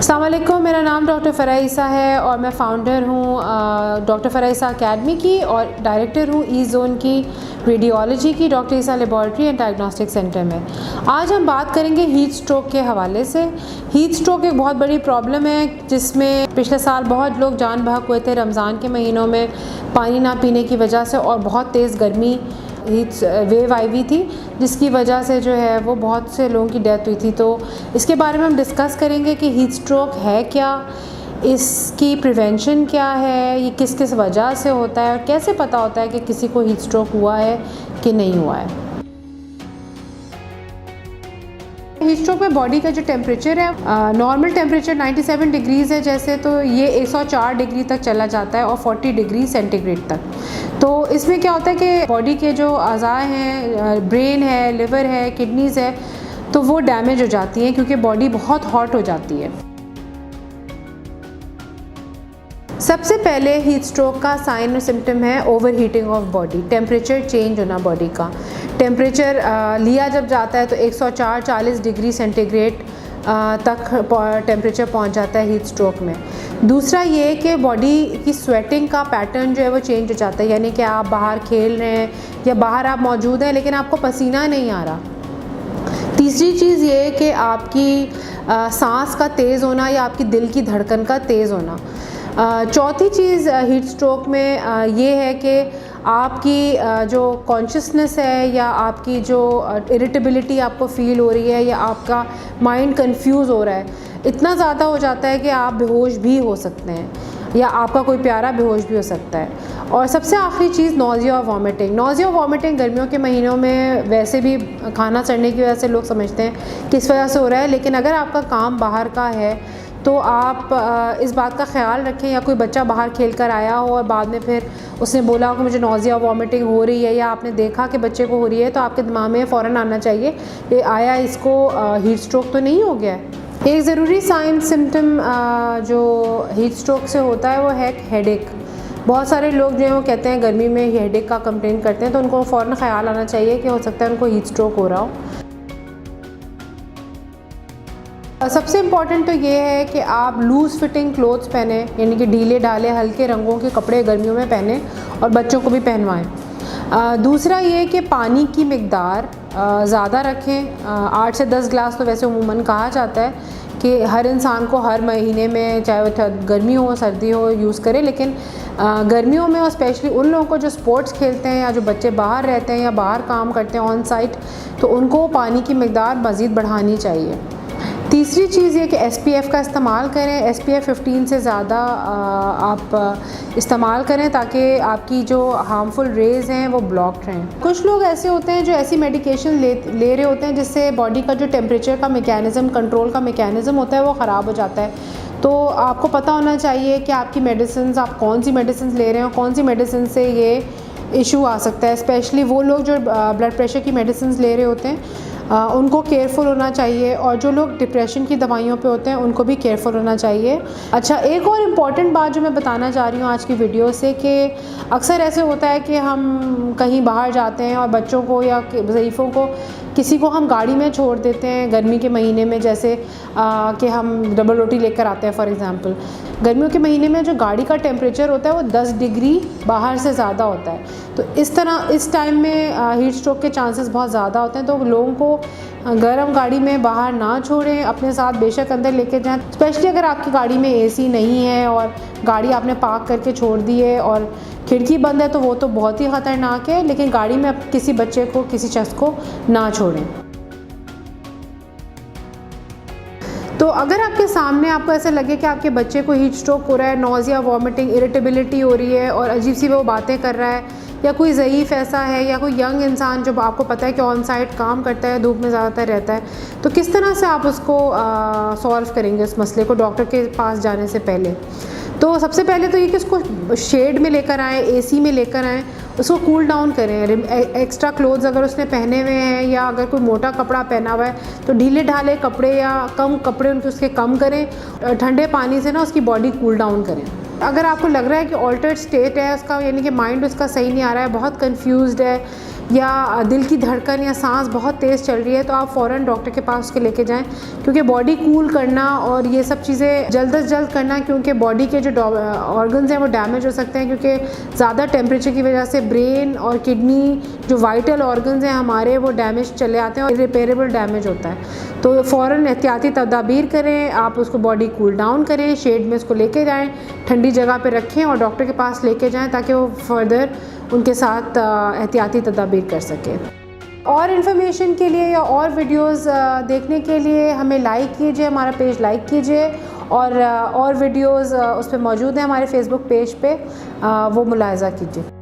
अस्सलाम वालेकुम, मेरा नाम डॉक्टर फ़राह ईसा है और मैं फ़ाउंडर हूँ डॉक्टर फ़राह ईसा अकेडमी की और डायरेक्टर हूँ ई जोन की रेडियोलॉजी की doctor Isa laboratory and diagnostic centre में। आज हम बात करेंगे हीट स्ट्रोक के हवाले से। हीट स्ट्रोक एक बहुत बड़ी प्रॉब्लम है जिसमें पिछले साल बहुत लोग जान बहक हुए थे रमज़ान के महीनों में पानी ना पीने की वजह से, और बहुत तेज़ गर्मी हीट वेव आई हुई थी जिसकी वजह से जो है वो बहुत से लोगों की डेथ हुई थी। तो इसके बारे में हम डिस्कस करेंगे कि हीट स्ट्रोक है क्या, इसकी प्रिवेंशन क्या है, ये किस किस वजह से होता है और कैसे पता होता है कि किसी को हीट स्ट्रोक हुआ है कि नहीं हुआ है। हीट स्ट्रोक में बॉडी का जो टेम्परेचर है, नॉर्मल टेम्परेचर 97 डिग्रीज़ है जैसे, तो ये 104 डिग्री तक चला जाता है और 40 डिग्री सेंटीग्रेड तक। तो इसमें क्या होता है कि बॉडी के जो अज़ाए हैं, ब्रेन है, लिवर है, किडनीज़ है, तो वो डैमेज हो जाती हैं क्योंकि बॉडी बहुत हॉट हो जाती है। सबसे पहले हीट स्ट्रोक का साइन और सिम्टम है over heating of body, temperature change होना बॉडी का। टेम्परेचर लिया जब जाता है तो 104-40 डिग्री सेंटीग्रेड तक टेम्परेचर पहुंच जाता है हीट स्ट्रोक में। दूसरा ये कि बॉडी की स्वेटिंग का पैटर्न जो है वो चेंज हो जाता है, यानी कि आप बाहर खेल रहे हैं या बाहर आप मौजूद हैं लेकिन आपको पसीना नहीं आ रहा। तीसरी चीज़ ये कि आपकी सांस का तेज़ होना या आपकी दिल की धड़कन का तेज़ होना। चौथी चीज़ हीट स्ट्रोक में ये है कि आपकी जो कॉन्शियसनेस है या आपकी जो इरिटेबिलिटी आपको फ़ील हो रही है या आपका माइंड कंफ्यूज हो रहा है, इतना ज़्यादा हो जाता है कि आप बेहोश भी हो सकते हैं या आपका कोई प्यारा बेहोश भी हो सकता है। और सबसे आखिरी चीज़ नोज़िया और वॉमिटिंग। नोज़िया और वॉमिटिंग गर्मियों के महीनों में वैसे भी खाना सड़ने की वजह से लोग समझते हैं किस वजह से हो रहा है, लेकिन अगर आपका काम बाहर का है तो आप इस बात का ख्याल रखें, या कोई बच्चा बाहर खेल कर आया हो और बाद में फिर उसने बोला हो कि मुझे नोज़िया वॉमिटिंग हो रही है, या आपने देखा कि बच्चे को हो रही है, तो आपके दिमाग में फ़ौरन आना चाहिए कि आया इसको हीट स्ट्रोक तो नहीं हो गया है। एक ज़रूरी साइन सिम्टम जो हीट स्ट्रोक से होता है वो है हेडेक। बहुत सारे लोग जो हैं वो कहते हैं गर्मी में हेडेक का कंप्लेन करते हैं, तो उनको फ़ौरन ख्याल आना चाहिए कि हो सकता है उनको हीट स्ट्रोक हो रहा हो। सबसे इम्पॉर्टेंट तो ये है कि आप लूज़ फिटिंग क्लोथ्स पहने, यानी कि ढीले ढाले हल्के रंगों के कपड़े गर्मियों में पहने और बच्चों को भी पहनवाएं। दूसरा ये कि पानी की मिक़दार ज़्यादा रखें। 8 से 10 गिलास तो वैसे उमूमन कहा जाता है कि हर इंसान को हर महीने में, चाहे वो गर्मी हो सर्दी हो, यूज़ करे, लेकिन गर्मियों में और स्पेशली उन लोगों को जो स्पोर्ट्स खेलते हैं या जो बच्चे बाहर रहते हैं या बाहर काम करते हैं ऑन साइट, तो उनको पानी की मिक़दार मज़ीद बढ़ानी चाहिए। तीसरी चीज़ ये कि SPF का इस्तेमाल करें। SPF 15 से ज़्यादा आप इस्तेमाल करें ताकि आपकी जो हार्मफुल रेज़ हैं वो ब्लॉक्ड रहें। कुछ लोग ऐसे होते हैं जो ऐसी मेडिकेशन ले रहे होते हैं जिससे बॉडी का जो टेम्परेचर का मैकेनिज़्म, कंट्रोल का मैकेनिज़्म होता है वो ख़राब हो जाता है। तो आपको पता होना चाहिए कि आपकी मेडिसिन, आप कौन सी मेडिसिन ले रहे हैं और कौन सी मेडिसिन से ये इशू आ सकता है। स्पेशली वो लोग जो ब्लड प्रेशर की मेडिसिन ले रहे होते हैं उनको केयरफुल होना चाहिए, और जो लोग डिप्रेशन की दवाइयों पे होते हैं उनको भी केयरफुल होना चाहिए। अच्छा, एक और इम्पॉर्टेंट बात जो मैं बताना चाह रही हूँ आज की वीडियो से, कि अक्सर ऐसे होता है कि हम कहीं बाहर जाते हैं और बच्चों को या ज़ईफ़ों को, किसी को हम गाड़ी में छोड़ देते हैं गर्मी के महीने में, जैसे कि हम डबल रोटी लेकर आते हैं फॉर एग्ज़ाम्पल। गर्मियों के महीने में जो गाड़ी का टेम्परेचर होता है वो 10 डिग्री बाहर से ज़्यादा होता है, तो इस टाइम में हीट स्ट्रोक के चांसेस बहुत ज़्यादा होते हैं। तो लोगों को गर्म गाड़ी में बाहर ना छोड़ें, अपने साथ बेशक अंदर लेके जाएं। स्पेशली अगर आपकी गाड़ी में AC नहीं है और गाड़ी आपने पार्क करके छोड़ दी है और खिड़की बंद है, तो वो तो बहुत ही ख़तरनाक है, लेकिन गाड़ी में किसी बच्चे को, किसी शख्स को ना छोड़ें। तो अगर आपके सामने आपको ऐसा लगे कि आपके बच्चे को हीट स्ट्रोक हो रहा है, नोज़िया, वॉमिटिंग, इरिटेबिलिटी हो रही है और अजीब सी वो बातें कर रहा है, या कोई ज़ईफ़ ऐसा है या कोई यंग इंसान जो आपको पता है कि ऑन साइट काम करता है, धूप में ज़्यादातर रहता है, तो किस तरह से आप उसको सॉल्व करेंगे उस मसले को डॉक्टर के पास जाने से पहले? तो सबसे पहले तो ये कि उसको शेड में लेकर आएँ, AC में लेकर आएँ, उसको कूल डाउन करें। एक्स्ट्रा क्लोथ्स अगर उसने पहने हुए हैं या अगर कोई मोटा कपड़ा पहना हुआ है तो ढीले ढाले कपड़े या कम कपड़े उनके उसके कम करें। ठंडे पानी से ना उसकी बॉडी कूल डाउन करें। अगर आपको लग रहा है कि ऑल्टर्ड स्टेट है उसका, यानी कि माइंड उसका सही नहीं आ रहा है, बहुत कंफ्यूज्ड है या दिल की धड़कन या सांस बहुत तेज़ चल रही है तो आप फ़ौरन डॉक्टर के पास उसके लेके जाएं, क्योंकि बॉडी कूल करना और ये सब चीज़ें जल्द से जल्द करना, क्योंकि बॉडी के जो ऑर्गन्स हैं वो डैमेज हो सकते हैं, क्योंकि ज़्यादा टेम्परेचर की वजह से ब्रेन और किडनी जो वाइटल ऑर्गन्स हैं हमारे वो डैमेज चले आते हैं और इरिपेरेबल डैमेज होता है। तो फ़ौरन एहतियाती तदाबीर करें, आप उसको बॉडी कूल डाउन करें, शेड में उसको लेके जाएँ, ठंडी जगह पे रखें और डॉक्टर के पास लेके जाएँ ताकि वो फर्दर उनके साथ एहतियाती तदाबीर कर सकें। और इन्फॉर्मेशन के लिए या और वीडियोस देखने के लिए हमें लाइक कीजिए, हमारा पेज लाइक कीजिए, और वीडियोस उस पर मौजूद हैं हमारे फेसबुक पेज पे, वो मुलाहिज़ा कीजिए।